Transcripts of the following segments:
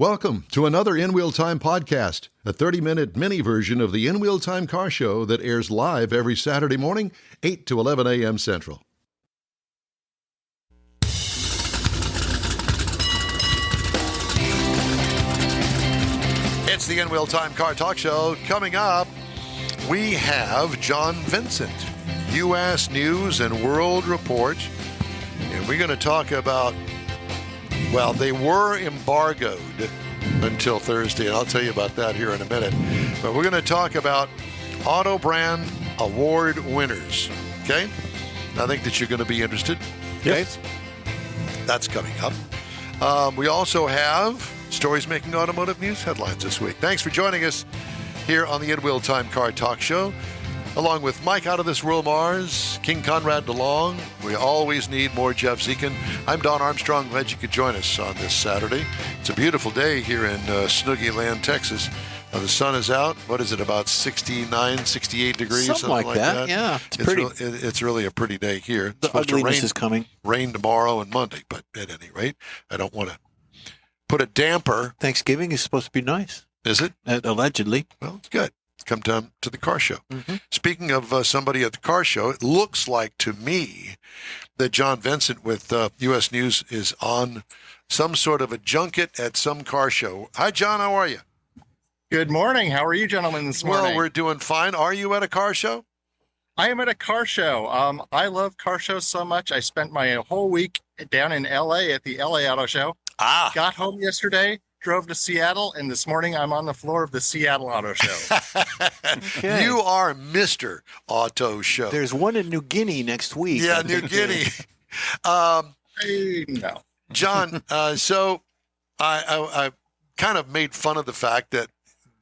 Welcome to another In Wheel Time podcast, a 30-minute mini version of the In Wheel Time car show that airs live every Saturday morning, 8 to 11 a.m. Central. It's the In Wheel Time Car Talk Show. Coming up, we have John Vincent, U.S. News and World Report, and we're going to talk about, well, they were embargoed until Thursday, and I'll tell you about that here in a minute. But we're going to talk about Auto Brand Award winners, okay? I think that you're going to be interested. Okay? Yes. That's coming up. We also have stories making automotive news headlines this week. Thanks for joining us here on the In Wheel Time Car Talk Show. Along with Mike Out of This World Mars, King Conrad DeLong, we always need more Jeff Zekin. I'm Don Armstrong. Glad you could join us on this Saturday. It's a beautiful day here in Snoogie Land, Texas. The sun is out. What is it, about 69, 68 degrees? Something like that. Yeah, it's really a pretty day here. The ugliness is coming. Rain tomorrow and Monday, but at any rate, I don't want to put a damper. Thanksgiving is supposed to be nice. Is it? Allegedly. Well, it's good. Come down to the car show. Mm-hmm. Speaking of somebody at the car show, it looks like to me that John Vincent with U.S. News is on some sort of a junket at some car show. Hi, John. How are you? Good morning. How are you gentlemen this morning? Well, we're doing fine. Are you at a car show? I am at a car show. I love car shows so much. I spent my whole week down in L.A. at the L.A. Auto Show. Got home yesterday, drove to Seattle, and this morning I'm on the floor of the Seattle Auto Show. Okay. You are Mr. Auto Show. There's one in New Guinea next week. Yeah, New Guinea. No. John, so I kind of made fun of the fact that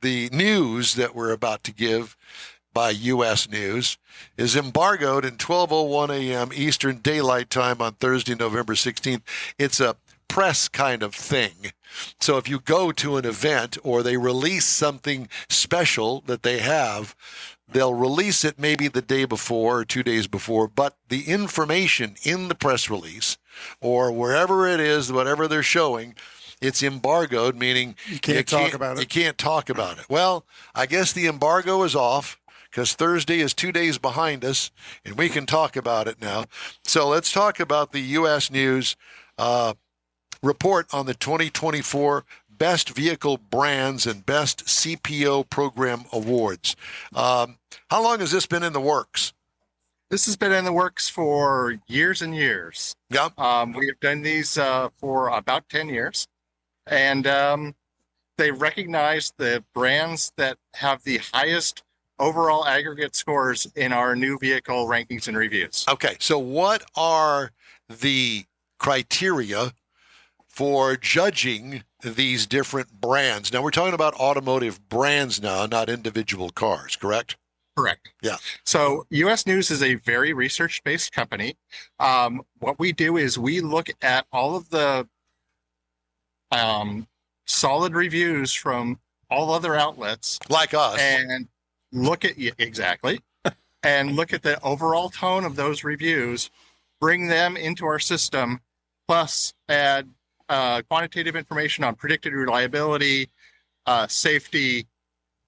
the news that we're about to give by U.S. News is embargoed in 12:01 a.m. Eastern Daylight Time on Thursday, November 16th. It's a press kind of thing. So if you go to an event or they release something special that they have, they'll release it maybe the day before or 2 days before, but the information in the press release or wherever it is, whatever they're showing, it's embargoed, meaning you can't talk about it. You can't talk about it. Well, I guess the embargo is off because Thursday is 2 days behind us, and we can talk about it now. So let's talk about the U.S. News report on the 2024 Best Vehicle Brands and Best CPO Program Awards. How long has this been in the works? This has been in the works for years and years. Yep. We have done these for about 10 years. And they recognize the brands that have the highest overall aggregate scores in our new vehicle rankings and reviews. Okay, so what are the criteria for judging these different brands? Now, we're talking about automotive brands now, not individual cars, correct? Correct. Yeah. So U.S. News is a very research-based company. What we do is we look at all of the solid reviews from all other outlets. Like us. And look at, exactly, and look at the overall tone of those reviews, bring them into our system, plus add quantitative information on predicted reliability, safety,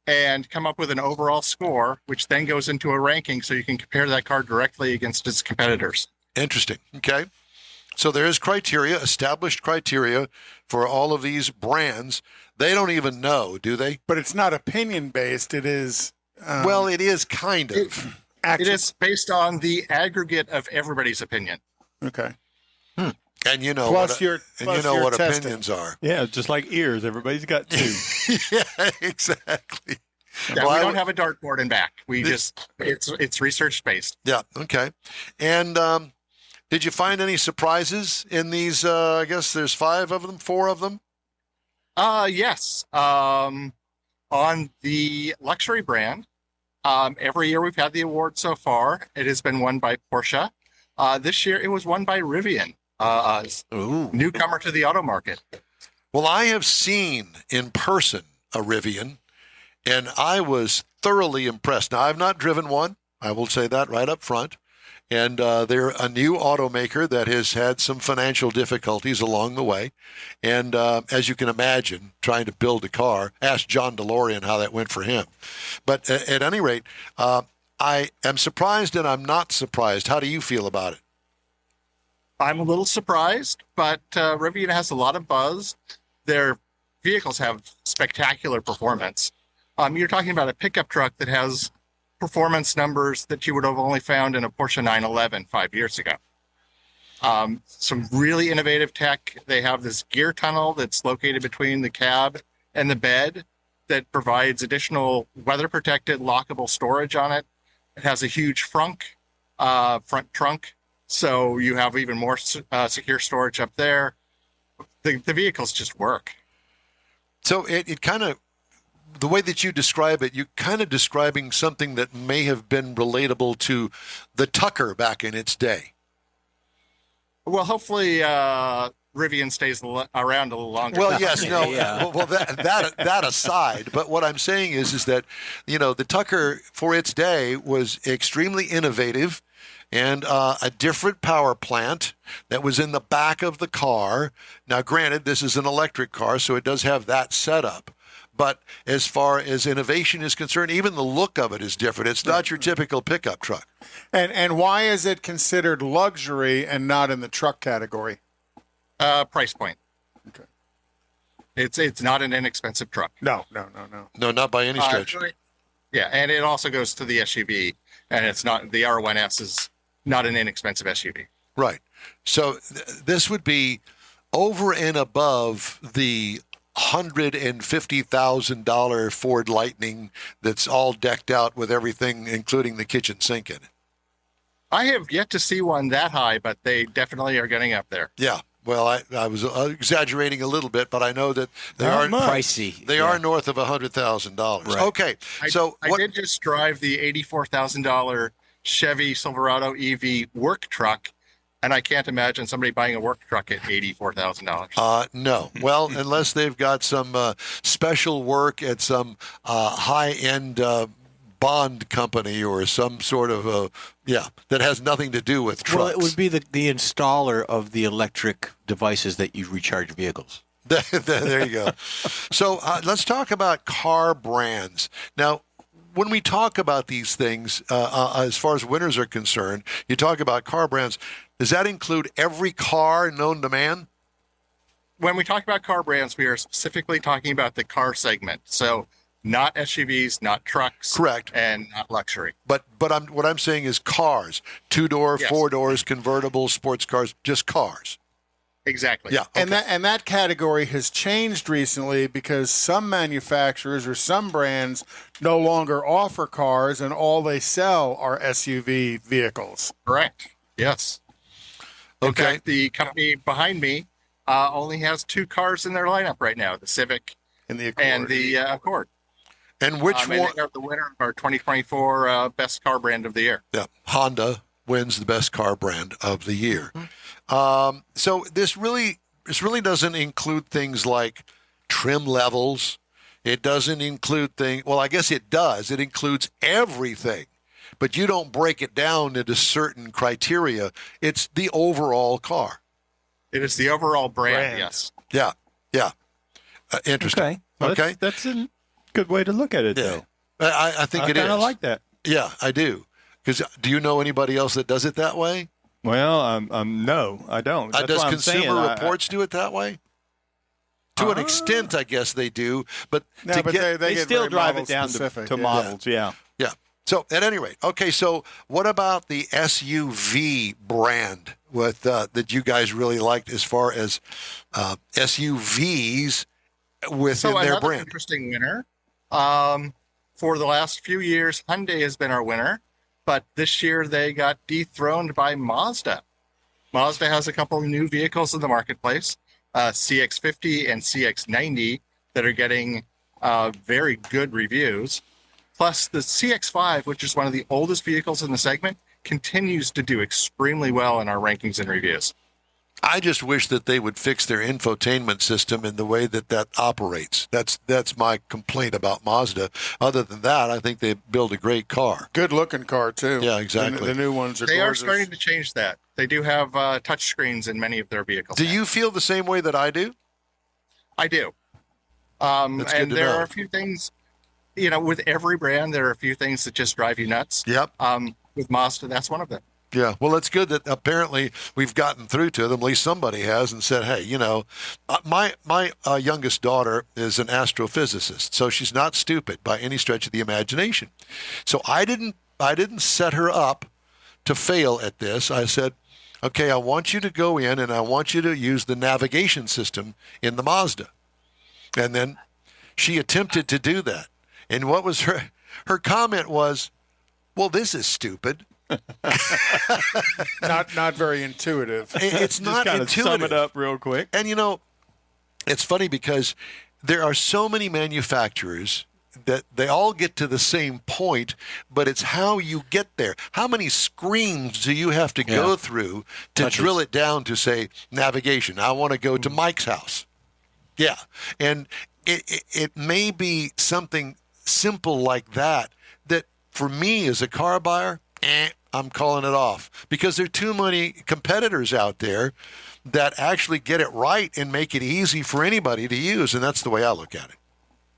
and come up with an overall score, which then goes into a ranking so you can compare that car directly against its competitors. Interesting. Okay. So there is criteria, established criteria for all of these brands. They don't even know, do they? But it's not opinion-based. It is... well, it is kind of. It is based on the aggregate of everybody's opinion. Okay. And you know what opinions are. Yeah, just like ears. Everybody's got two. Yeah, exactly. Yeah, well, we don't have a dartboard in back. We it's research based. Yeah. Okay. And did you find any surprises in these? I guess there's 4 of them. Yes. On the luxury brand, every year we've had the award so far. It has been won by Porsche. This year it was won by Rivian. Newcomer to the auto market. Well, I have seen in person a Rivian, and I was thoroughly impressed. Now, I've not driven one. I will say that right up front. And they're a new automaker that has had some financial difficulties along the way. And as you can imagine, trying to build a car, ask John DeLorean how that went for him. But at any rate, I am surprised and I'm not surprised. How do you feel about it? I'm a little surprised, but Rivian has a lot of buzz. Their vehicles have spectacular performance. You're talking about a pickup truck that has performance numbers that you would have only found in a Porsche 911 5 years ago. Some really innovative tech. They have this gear tunnel that's located between the cab and the bed that provides additional weather-protected lockable storage on it. It has a huge front trunk, so you have even more secure storage up there. The vehicles just work. So it kind of, the way that you describe it, you're kind of describing something that may have been relatable to the Tucker back in its day. Well, hopefully Rivian stays around a little longer. Well, yes, no. Yeah. Well, that aside, but what I'm saying is that, you know, the Tucker for its day was extremely innovative, and a different power plant that was in the back of the car. Now, granted, this is an electric car, so it does have that setup. But as far as innovation is concerned, even the look of it is different. It's not your typical pickup truck. And why is it considered luxury and not in the truck category? Price point. Okay. It's not an inexpensive truck. No. No, not by any stretch. Yeah, and it also goes to the SUV, and it's not, the R1S is not an inexpensive SUV. Right. So this would be over and above the $150,000 Ford Lightning that's all decked out with everything, including the kitchen sink in it. I have yet to see one that high, but they definitely are getting up there. Yeah. Well, I was exaggerating a little bit, but I know that they are pricey. They are north of $100,000. Right. Okay. So I did just drive the $84,000 Chevy Silverado EV work truck, and I can't imagine somebody buying a work truck at $84,000. No. Well, unless they've got some special work at some high-end bond company or some sort of that has nothing to do with trucks. Well, it would be the installer of the electric devices that you recharge vehicles. There you go. So let's talk about car brands. Now, when we talk about these things, as far as winners are concerned, you talk about car brands. Does that include every car known to man? When we talk about car brands, we are specifically talking about the car segment. So not SUVs, not trucks. Correct. And not luxury. But what I'm saying is cars. 2-door, Yes. 4 doors, convertibles, sports cars, just cars. Exactly. Yeah. Okay. And that category has changed recently because some manufacturers or some brands no longer offer cars and all they sell are SUV vehicles. Correct. Yes. In Okay. fact, the company behind me only has 2 cars in their lineup right now, the Civic In the Accord. and the Accord. And which And one? they are the winner of our 2024 Best Car Brand of the Year. Yeah, Honda wins the best car brand of the year. So this really doesn't include things like trim levels. It doesn't include things. Well, I guess it does. It includes everything, but you don't break it down into certain criteria. It's the overall car. It is the overall brand. Brand. Yes. Yeah. Interesting. Okay. Well, Okay. That's a good way to look at it, Yeah. though. I think it is. I kind of like that. Yeah, I do. Because do you know anybody else that does it that way? Well, no, I don't. That's Does why I'm Consumer saying Reports do it that way? To an extent, I guess they do. But No, to but get, they they get still very drive model it down specific, to yeah. models, yeah. yeah. So at any rate, okay. So what about the SUV brand with that you guys really liked as far as SUVs within So their another brand? interesting winner. For the last few years, Hyundai has been our winner, but this year they got dethroned by Mazda. Mazda has a couple of new vehicles in the marketplace, CX-50 and CX-90, that are getting very good reviews. Plus, the CX-5, which is one of the oldest vehicles in the segment, continues to do extremely well in our rankings and reviews. I just wish that they would fix their infotainment system in the way that operates. That's my complaint about Mazda. Other than that, I think they build a great car. Good looking car too. Yeah, exactly. The new ones are They gorgeous. are starting to change that. They do have touch screens in many of their vehicles. Do you feel the same way that I do? I do. That's good And to there know. are a few things, with every brand, there are a few things that just drive you nuts. Yep. With Mazda, that's one of them. Yeah, well, it's good that apparently we've gotten through to them. At least somebody has, and said, "Hey, my youngest daughter is an astrophysicist, so she's not stupid by any stretch of the imagination. So I didn't set her up to fail at this. I said, okay, I want you to go in and I want you to use the navigation system in the Mazda." And then she attempted to do that, and what was her comment was, "Well, this is stupid." Not very intuitive. It's not Kind of intuitive. sum it up real quick. And it's funny because there are so many manufacturers that they all get to the same point, but it's how you get there. How many screens do you have to go through to drill it down to say navigation? I want to go to Mike's house. Yeah. And it may be something simple like that for me as a car buyer, I'm calling it off, because there are too many competitors out there that actually get it right and make it easy for anybody to use. And that's the way I look at it.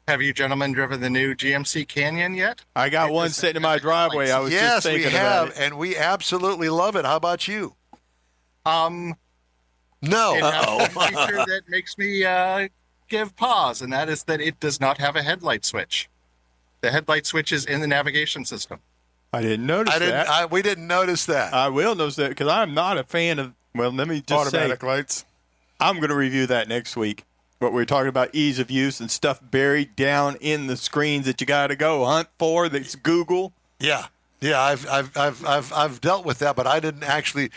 Have you gentlemen driven the new GMC Canyon yet? I got one sitting in my driveway. I was just Yes, we thinking have, about it. and we absolutely love it. How about you? No. No. It has one feature that makes me give pause, and that is that it does not have a headlight switch. The headlight switch is in the navigation system. I didn't notice that. We didn't notice that. I will notice that because I'm not a fan of. Well, let me just Automatic say, lights. I'm going to review that next week. What we're talking about, ease of use and stuff buried down in the screens that you got to go hunt for. That's Google. Yeah. I've dealt with that, but I didn't actually.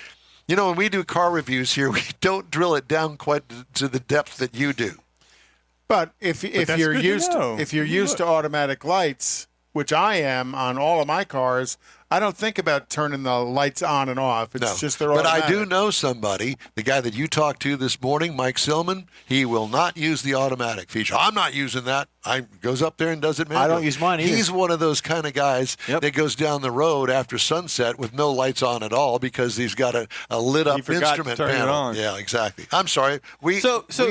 When we do car reviews here, we don't drill it down quite to the depth that you do. But if that's you're good to used know. if you're used to automatic lights, which I am on all of my cars, I don't think about turning the lights on and off. It's just they're But automatic. I do know somebody, the guy that you talked to this morning, Mike Silman, he will not use the automatic feature. I'm not using that. I goes up there and does it manually. I don't use mine either. He's one of those kind of guys that goes down the road after sunset with no lights on at all because he's got a lit up forgot to instrument turn it panel. on. Yeah, exactly. I'm sorry. We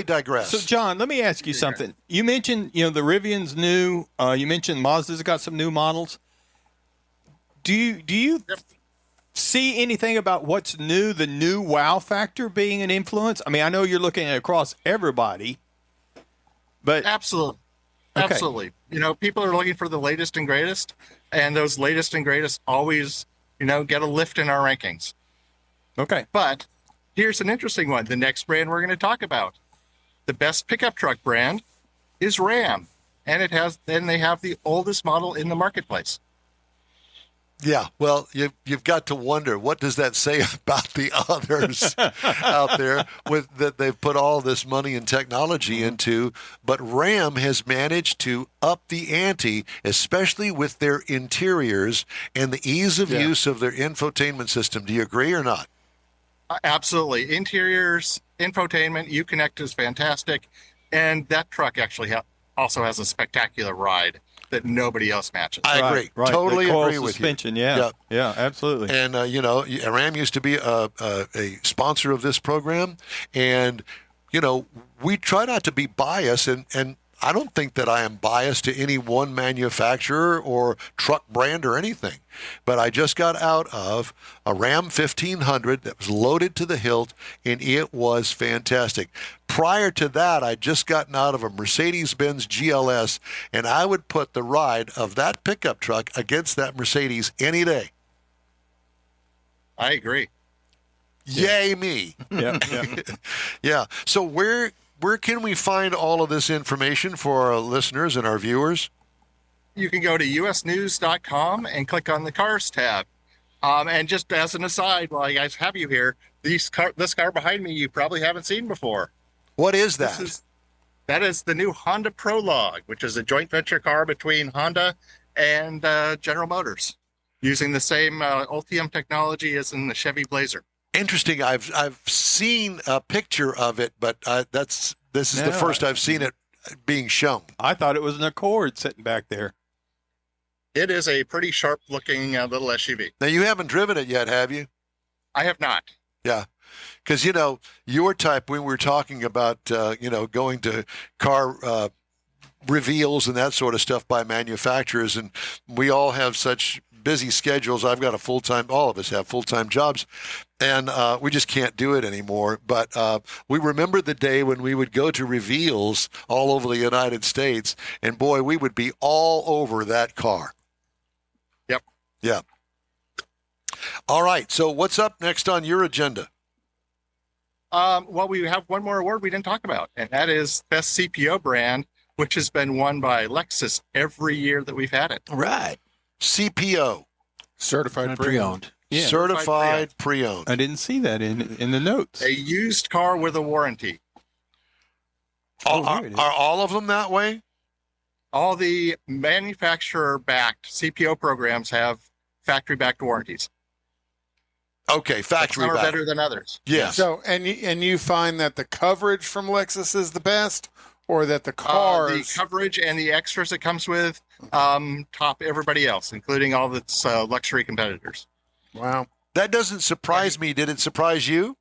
digress. So, John, let me ask you something. You mentioned, the Rivian's new. You mentioned Mazda's got some new models. Do you see anything about what's new, the new wow factor being an influence? I mean, I know you're looking at across everybody, but Absolutely. Okay. Absolutely. People are looking for the latest and greatest, and those latest and greatest always, get a lift in our rankings. okay. But here's an interesting one. The next brand we're going to talk about, the best pickup truck brand is Ram, and they have the oldest model in the marketplace. Yeah, well, you've got to wonder, what does that say about the others out there that they've put all this money and technology into? But Ram has managed to up the ante, especially with their interiors and the ease of use of their infotainment system. Do you agree or not? Absolutely. Interiors, infotainment, Uconnect is fantastic, and that truck actually also has a spectacular ride that nobody else matches. I agree. Right. Totally The coil agree with you. suspension, yeah, absolutely. And, Ram used to be a sponsor of this program. And, we try not to be biased. And I don't think that I am biased to any one manufacturer or truck brand or anything. But I just got out of a Ram 1500 that was loaded to the hilt, and it was fantastic. Prior to that, I'd just gotten out of a Mercedes-Benz GLS, and I would put the ride of that pickup truck against that Mercedes any day. I agree. Yay me. Yeah. Yeah. So where can we find all of this information for our listeners and our viewers? You can go to usnews.com and click on the Cars tab. And just as an aside, while you guys have you here, this car behind me you probably haven't seen before. What is that? That is the new Honda Prologue, which is a joint venture car between Honda and General Motors, using the same Ultium technology as in the Chevy Blazer. Interesting. I've seen a picture of it, but this is the first I've seen it being shown. I thought it was an Accord sitting back there. It is a pretty sharp-looking little SUV. Now, you haven't driven it yet, have you? I have not. Yeah. Because, your type, when we were talking about, going to car reveals and that sort of stuff by manufacturers, and we all have such busy schedules. I've got all of us have full-time jobs, and we just can't do it anymore. But we remember the day when we would go to reveals all over the United States, and boy, we would be all over that car. Yep. Yeah. All right. So what's up next on your agenda? Well, we have one more award we didn't talk about, and that is Best CPO Brand, which has been won by Lexus every year that we've had it. Right. CPO. Certified Pre-owned. Yeah. Certified pre-owned. I didn't see that in the notes. A used car with a warranty. Are all of them that way? All the manufacturer-backed CPO programs have factory-backed warranties. Okay, factory Some are back. better than others. Yes. So, and you find that the coverage from Lexus is the best, or that the cars? The coverage and the extras it comes with top everybody else, including all of its luxury competitors. Wow. That doesn't surprise me. Did it surprise you?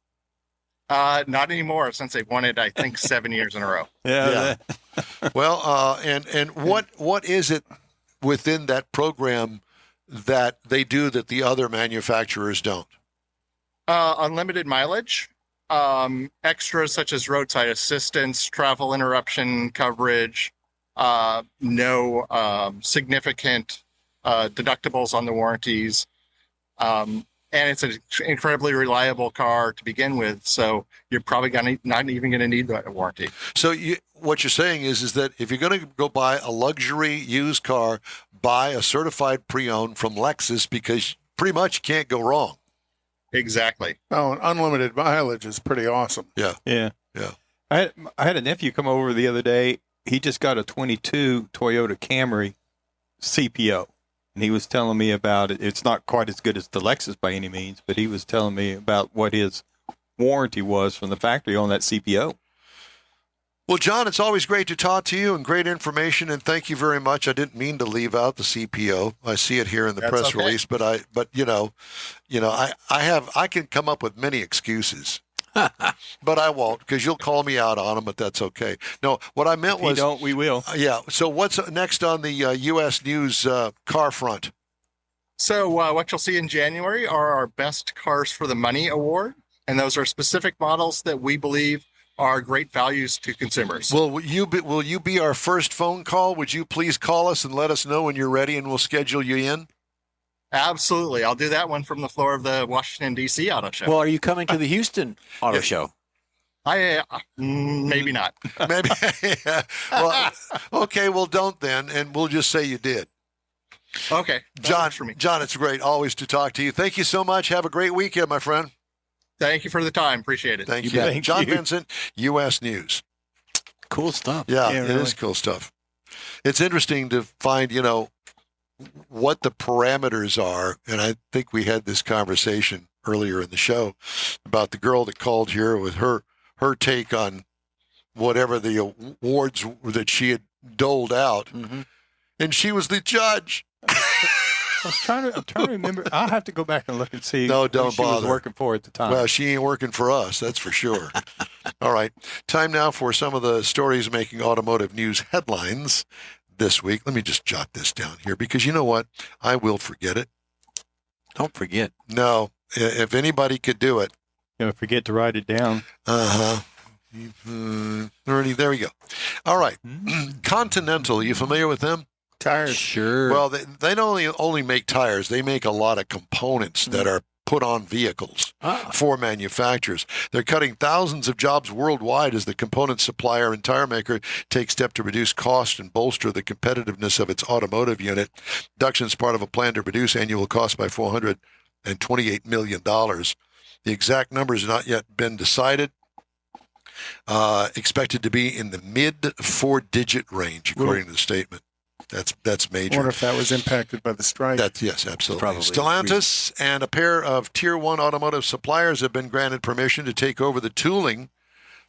Not anymore, since they've won it, I think, 7 years in a row. Yeah. Well, and what is it within that program that they do that the other manufacturers don't? Unlimited mileage, extras such as roadside assistance, travel interruption coverage, no significant deductibles on the warranties, and it's an incredibly reliable car to begin with, so you're probably not even going to need that warranty. So what you're saying is that if you're going to go buy a luxury used car, buy a certified pre-owned from Lexus, because pretty much you can't go wrong. Exactly. Oh, and unlimited mileage is pretty awesome. Yeah. Yeah. I had a nephew come over the other day. He just got a 22 Toyota Camry CPO, and he was telling me about it. It's not quite as good as the Lexus by any means, but he was telling me about what his warranty was from the factory on that CPO. Well, John, it's always great to talk to you and great information, and thank you very much. I didn't mean to leave out the CPO. I see it here in the That's press okay. release, but I can come up with many excuses, but I won't, because you'll call me out on them. But that's okay. No, what I meant If you was, don't, we will. yeah. So what's next on the U.S. News car front? So what you'll see in January are our Best Cars for the Money award, and those are specific models that we believe are great values to consumers. Will you be our first phone call? Would you please call us and let us know when you're ready, and we'll schedule you in? Absolutely. I'll do that one from the floor of the Washington, D.C. Auto Show. Well, are you coming to the Houston Auto Show? Maybe not. Maybe. Yeah. Well, okay. Well, don't then, and we'll just say you did. Okay. that John, works for me. John, it's great always to talk to you. Thank you so much. Have a great weekend, my friend. Thank you for the time. Appreciate it. Thank You you. bet. Thank John you. Vincent, U.S. News. Cool stuff. Yeah, Yeah, it really. is cool stuff. It's interesting to find, what the parameters are. And I think we had this conversation earlier in the show about the girl that called here with her take on whatever the awards that she had doled out. Mm-hmm. And she was the judge. I'm trying to remember. I'll have to go back and look and see No, who don't she was bother. working for at the time. Well, she ain't working for us, that's for sure. All right. Time now for some of the stories making automotive news headlines this week. Let me just jot this down here, because you know what? I will forget it. Don't forget. No, if anybody could do it. Forget to write it down. Uh-huh. There we go. All right. Continental, you familiar with them? Tires. Sure. Well, they don't only make tires. They make a lot of components that are put on vehicles for manufacturers. They're cutting thousands of jobs worldwide as the component supplier and tire maker take steps to reduce cost and bolster the competitiveness of its automotive unit. Reduction is part of a plan to reduce annual costs by $428 million. The exact numbers have not yet been decided. Expected to be in the mid 4-digit range, according to the statement. That's I major. wonder if that was impacted by the strike. Yes, absolutely. Probably. Stellantis and a pair of Tier 1 automotive suppliers have been granted permission to take over the tooling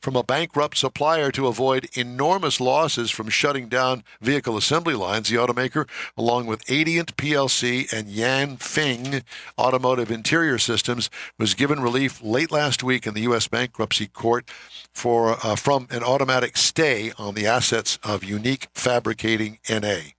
from a bankrupt supplier to avoid enormous losses from shutting down vehicle assembly lines. The automaker, along with Adient PLC and Yanfeng Automotive Interior Systems, was given relief late last week in the U.S. bankruptcy court from an automatic stay on the assets of Unique Fabricating N.A.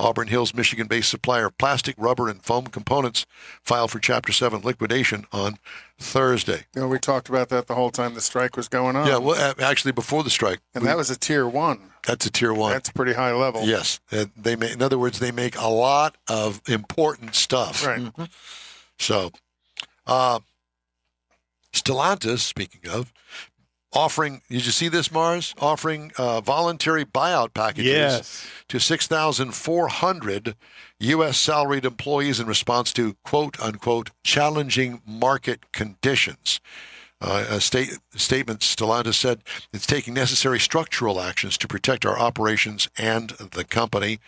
Auburn Hills, Michigan-based supplier of plastic, rubber, and foam components filed for Chapter 7 liquidation on Thursday. We talked about that the whole time the strike was going on. Yeah, well, actually, before the strike. And that was a Tier 1. That's a Tier 1. That's pretty high level. Yes. In other words, they make a lot of important stuff. Right. Mm-hmm. So, Stellantis, speaking of, offering, did you see this, Mars? Offering voluntary buyout packages to 6,400 U.S. salaried employees in response to, quote unquote, challenging market conditions. A statement, Stellantis said it's taking necessary structural actions to protect our operations and the company.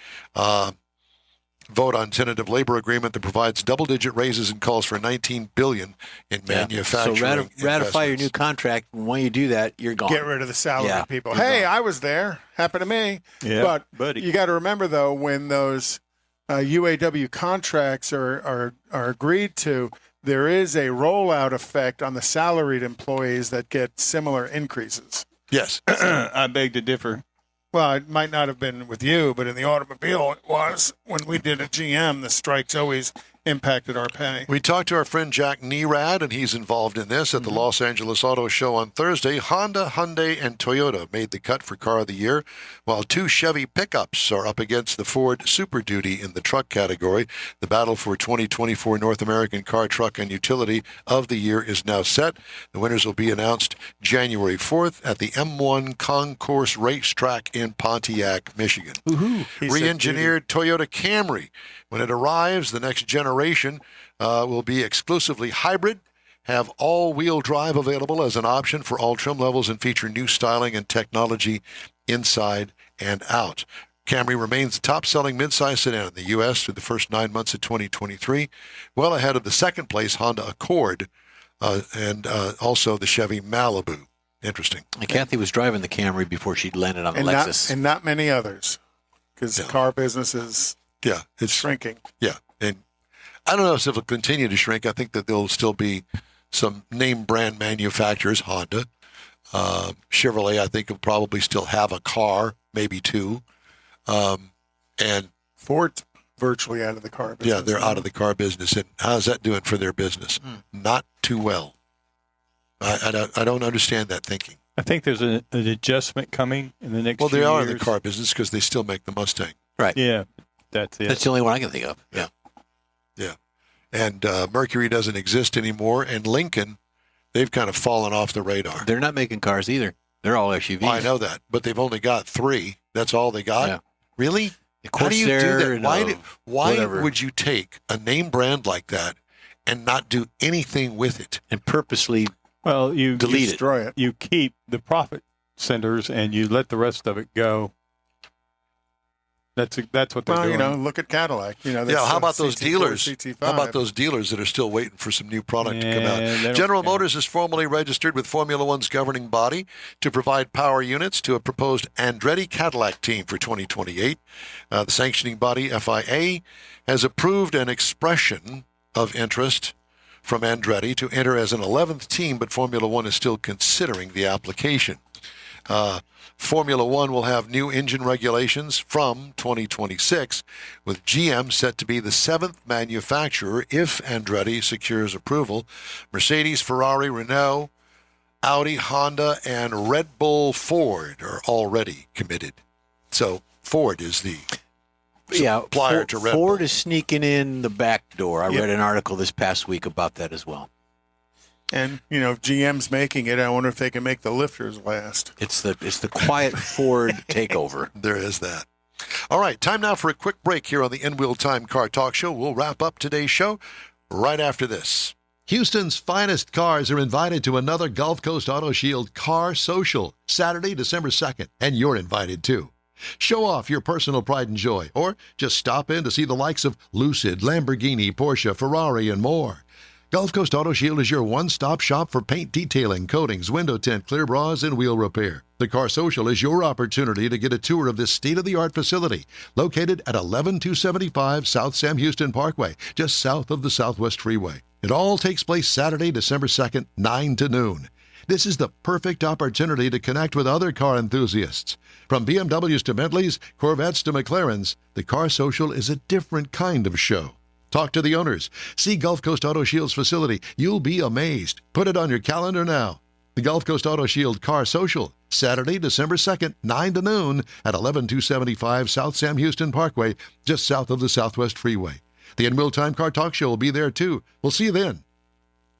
Vote on tentative labor agreement that provides double-digit raises and calls for $19 billion in manufacturing. So ratify your new contract. And when you do that, you're gone. Get rid of the salary Yeah. people. You're Hey, gone. I was there. Happened to me. Yeah, But buddy. you got to remember, though, when those UAW contracts are agreed to, there is a rollout effect on the salaried employees that get similar increases. Yes. I beg to differ. Well, it might not have been with you, but in the automobile, it was. When we did at GM, the strikes always impacted our pay. We talked to our friend Jack Nerad, and he's involved in this at the Los Angeles Auto Show on Thursday. Honda, Hyundai, and Toyota made the cut for Car of the Year, while two Chevy pickups are up against the Ford Super Duty in the truck category. The battle for 2024 North American Car, Truck, and Utility of the Year is now set. The winners will be announced January 4th at the M1 Concourse Racetrack in Pontiac, Michigan. Re-engineered Toyota Camry. When it arrives, the next generation will be exclusively hybrid, have all-wheel drive available as an option for all trim levels, and feature new styling and technology inside and out. Camry remains the top-selling midsize sedan in the U.S. through the first 9 months of 2023, well ahead of the second-place Honda Accord and also the Chevy Malibu. Interesting. And Kathy was driving the Camry before she landed on the Lexus. And not many others, because the car business is Yeah, it's shrinking. Yeah, and I don't know if it'll continue to shrink. I think that there'll still be some name brand manufacturers, Honda. Chevrolet, I think, will probably still have a car, maybe two. And Ford's virtually out of the car business. yeah, they're out of the car business. And how's that doing for their business? Not too well. I don't understand that thinking. I think there's an adjustment coming in the next Well, they few are in years. the car business because they still make the Mustang. Right. Yeah, that's it. That's the only one I can think of. Yeah. Yeah. And Mercury doesn't exist anymore. And Lincoln, they've kind of fallen off the radar. They're not making cars either. They're all SUVs. I know that, but they've only got 3. That's all they got? Yeah. Really? The How do you do Corsair that? and, Why whatever. would you take a name brand like that and not do anything with it? And purposely Well, you delete it. Destroy it. You keep the profit centers and you let the rest of it go. That's what they're Well, doing. look at Cadillac. Yeah, how about those CT4, dealers? CT5. How about those dealers that are still waiting for some new product to come Yeah, they out? don't General care. Motors is formally registered with Formula One's governing body to provide power units to a proposed Andretti Cadillac team for 2028. The sanctioning body, FIA, has approved an expression of interest from Andretti to enter as an 11th team, but Formula One is still considering the application. Formula One will have new engine regulations from 2026, with GM set to be the 7th manufacturer if Andretti secures approval. Mercedes, Ferrari, Renault, Audi, Honda, and Red Bull Ford are already committed. So Ford is the supplier to Red Ford Bull. is sneaking in the back door. I Yep. read an article this past week about that as well. And, if GM's making it, I wonder if they can make the lifters last. It's the quiet Ford takeover. There is that. All right, time now for a quick break here on the In-Wheel Time Car Talk Show. We'll wrap up today's show right after this. Houston's finest cars are invited to another Gulf Coast Auto Shield Car Social, Saturday, December 2nd, and you're invited too. Show off your personal pride and joy, or just stop in to see the likes of Lucid, Lamborghini, Porsche, Ferrari, and more. Gulf Coast Auto Shield is your one-stop shop for paint detailing, coatings, window tint, clear bras, and wheel repair. The Car Social is your opportunity to get a tour of this state-of-the-art facility located at 11275 South Sam Houston Parkway, just south of the Southwest Freeway. It all takes place Saturday, December 2nd, 9 to noon. This is the perfect opportunity to connect with other car enthusiasts. From BMWs to Bentleys, Corvettes to McLarens, the Car Social is a different kind of show. Talk to the owners. See Gulf Coast Auto Shield's facility. You'll be amazed. Put it on your calendar now. The Gulf Coast Auto Shield Car Social, Saturday, December 2nd, 9 to noon at 11275 South Sam Houston Parkway, just south of the Southwest Freeway. The In Real Time Car Talk Show will be there too. We'll see you then.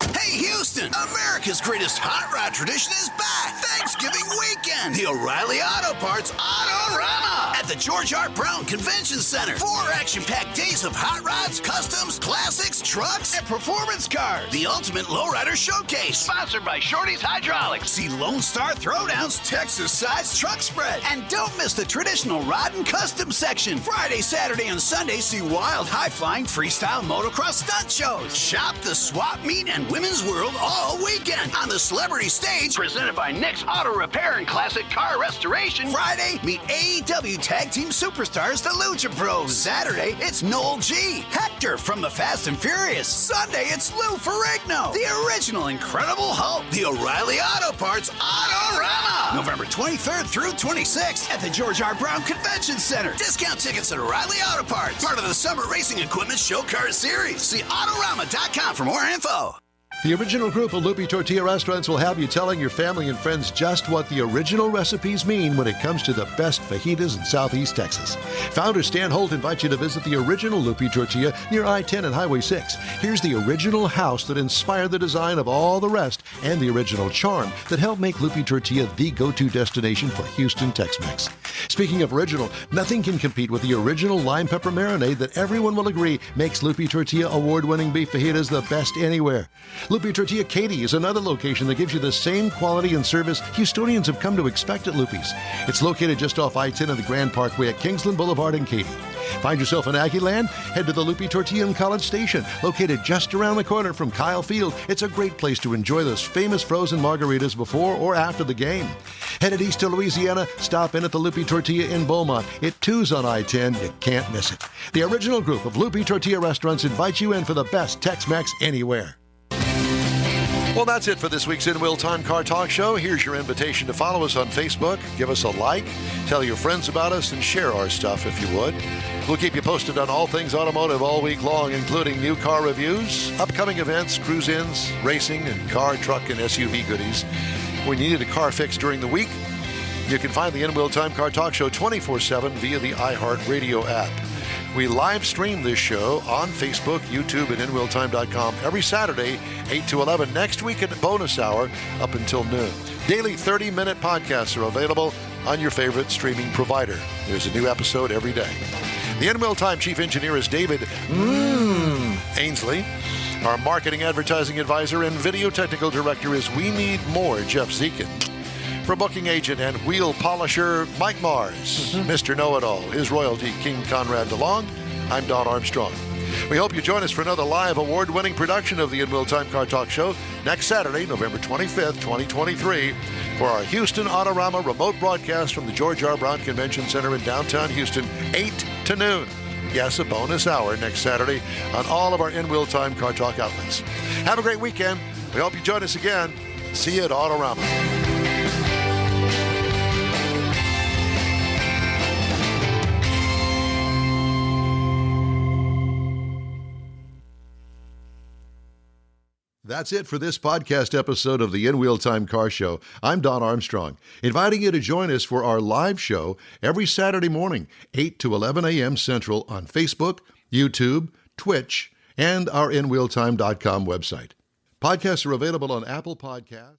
Hey, Houston! America's greatest hot rod tradition is back! Thanksgiving weekend! The O'Reilly Auto Parts Autorama! At the George R. Brown Convention Center. 4 action-packed days of hot rods, customs, classics, trucks, and performance cars. The ultimate lowrider showcase. Sponsored by Shorty's Hydraulics. See Lone Star Throwdowns, Texas-sized truck spread. And don't miss the traditional rod and custom section. Friday, Saturday, and Sunday, see wild, high-flying freestyle motocross stunt shows. Shop the swap meet and women's world all weekend on the celebrity stage presented by Nick's Auto Repair and Classic Car Restoration. Friday, meet AEW Tag Team Superstars, the Lucha Bros. Saturday, it's Noel G. Hector from the Fast and Furious. Sunday, it's Lou Ferrigno, the original Incredible Hulk. The O'Reilly Auto Parts Autorama. November 23rd through 26th at the George R. Brown Convention Center. Discount tickets at O'Reilly Auto Parts. Part of the Summer Racing Equipment Show Car Series. See Autorama.com for more info. The original group of Loopy Tortilla restaurants will have you telling your family and friends just what the original recipes mean when it comes to the best fajitas in Southeast Texas. Founder Stan Holt invites you to visit the original Loopy Tortilla near I-10 and Highway 6. Here's the original house that inspired the design of all the rest and the original charm that helped make Loopy Tortilla the go-to destination for Houston Tex-Mex. Speaking of original, nothing can compete with the original lime pepper marinade that everyone will agree makes Loopy Tortilla award-winning beef fajitas the best anywhere. Loopy Tortilla Katy is another location that gives you the same quality and service Houstonians have come to expect at Loopy's. It's located just off I-10 and the Grand Parkway at Kingsland Boulevard in Katy. Find yourself in Aggie Land? Head to the Loopy Tortilla in College Station, located just around the corner from Kyle Field. It's a great place to enjoy those famous frozen margaritas before or after the game. Headed east to Louisiana, stop in at the Loopy Tortilla in Beaumont. It too's on I-10. You can't miss it. The original group of Loopy Tortilla restaurants invites you in for the best Tex-Mex anywhere. Well, that's it for this week's In Real Time Car Talk Show. Here's your invitation to follow us on Facebook, give us a like, tell your friends about us, and share our stuff if you would. We'll keep you posted on all things automotive all week long, including new car reviews, upcoming events, cruise-ins, racing, and car, truck, and SUV goodies. When you need a car fix during the week, you can find the In Real Time Car Talk Show 24/7 via the iHeartRadio app. We live stream this show on Facebook, YouTube, and InRealTime.com every Saturday, 8 to 11. Next week at bonus hour up until noon. Daily 30-minute podcasts are available on your favorite streaming provider. There's a new episode every day. The In Real Time Chief Engineer is David Ainsley. Our Marketing Advertising Advisor and Video Technical Director is We Need More, Jeff Zekin. For booking agent and wheel polisher, Mike Mars. Mr. Know-It-All, his royalty, King Conrad DeLong. I'm Don Armstrong. We hope you join us for another live award-winning production of the In Real Time Car Talk Show next Saturday, November 25th, 2023, for our Houston Autorama remote broadcast from the George R. Brown Convention Center in downtown Houston, 8 to noon. Yes, a bonus hour next Saturday on all of our In Real Time Car Talk outlets. Have a great weekend. We hope you join us again. See you at Autorama. That's it for this podcast episode of the In Real Time Car Show. I'm Don Armstrong, inviting you to join us for our live show every Saturday morning, 8 to 11 a.m. Central on Facebook, YouTube, Twitch, and our InRealTime.com website. Podcasts are available on Apple Podcasts.